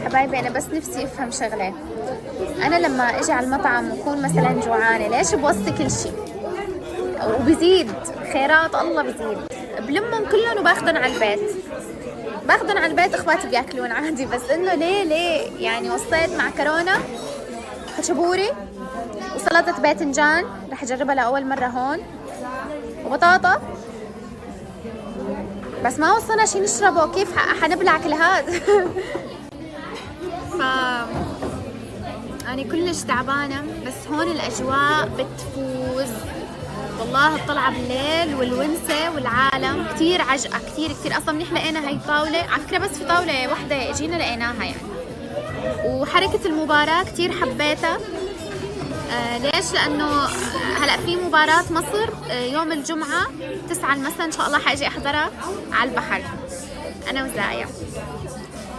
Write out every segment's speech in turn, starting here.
حبايبي أنا بس نفسي أفهم شغلة. أنا لما أجي على المطعم وأكون مثلا جوعانة ليش بوصي كل شيء؟ وبزيد خيرات الله بزيد، بلمهم كلهم وباخذهم على البيت. باخذهم على البيت، اخواتي بياكلون عادي، بس انه ليه يعني وصيت معكرونه خشبوري وسلطه باذنجان رح اجربها لاول مره هون وبطاطا، بس ما وصلنا شي نشربه، كيف حنبلع كل هاد؟ ف أنا كلش تعبانة، بس هون الأجواء بتفوز والله. الطلعة بالليل والونسة والعالم كتير عجقة، كتير أصلا منيح لقينا هاي الطاولة، على فكرة بس في طاولة وحدة اجينا لقيناها يعني. وحركة المباراة كتير حبيتها. ليش؟ لأنه هلأ في مباراة مصر يوم الجمعة 9 المساء إن شاء الله حاجي أحضرها على البحر أنا وزايا،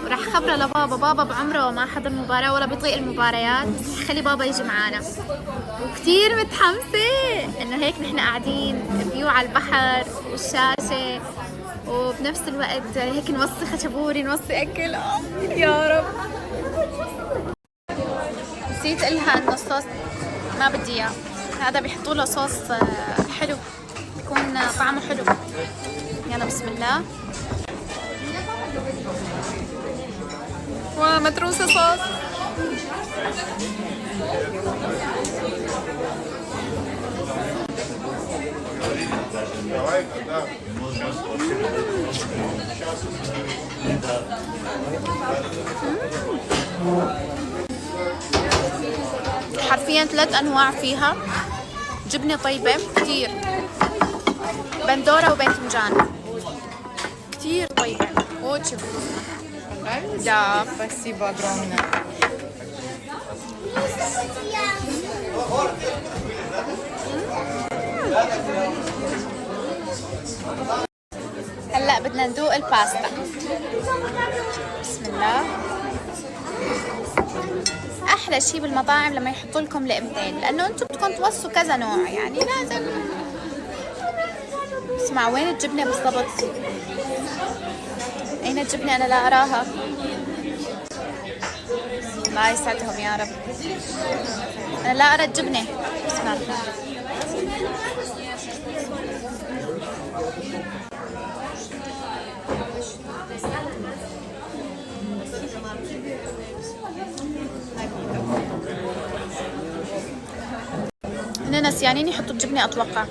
وراح خبره لبابا. بابا بعمره ما حضر مباراة ولا بيطيق المباريات، بس خلي بابا يجي معانا، وكتير متحمسة انه هيك نحن قاعدين فيو على البحر والشاشة، وبنفس الوقت هيك نوصي خشبوري نوصي اكل. يا رب. نسيت قلها انه الصوص ما بدي اياه، هذا بيحطوا له صوص حلو بيكون طعمه حلو. يلا بسم الله. ومتروسة صوص. حرفيا 3 أنواع فيها، جبنة طيبة كتير، بندورة وباذنجان كتير طيبة. Да, спасибо огромное. هلا بدنا ندوق الباستا. بسم الله. احلى شيء بالمطاعم لما يحطوا لكم لقمتين، لانه انتم بدكم توصوا كذا نوع، يعني لازم. اسمع وين الجبنه بالضبط؟ اين الجبنه؟ انا لا اراها. الله يسعدهم يا رب. انا لا ارى الجبنه. بسم الله. هنا نسيانين يحطوا الجبنة أتوقع.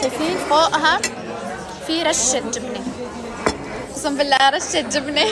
شايفين فوقها في رشة جبنة، اقسم بالله رشة جبنة.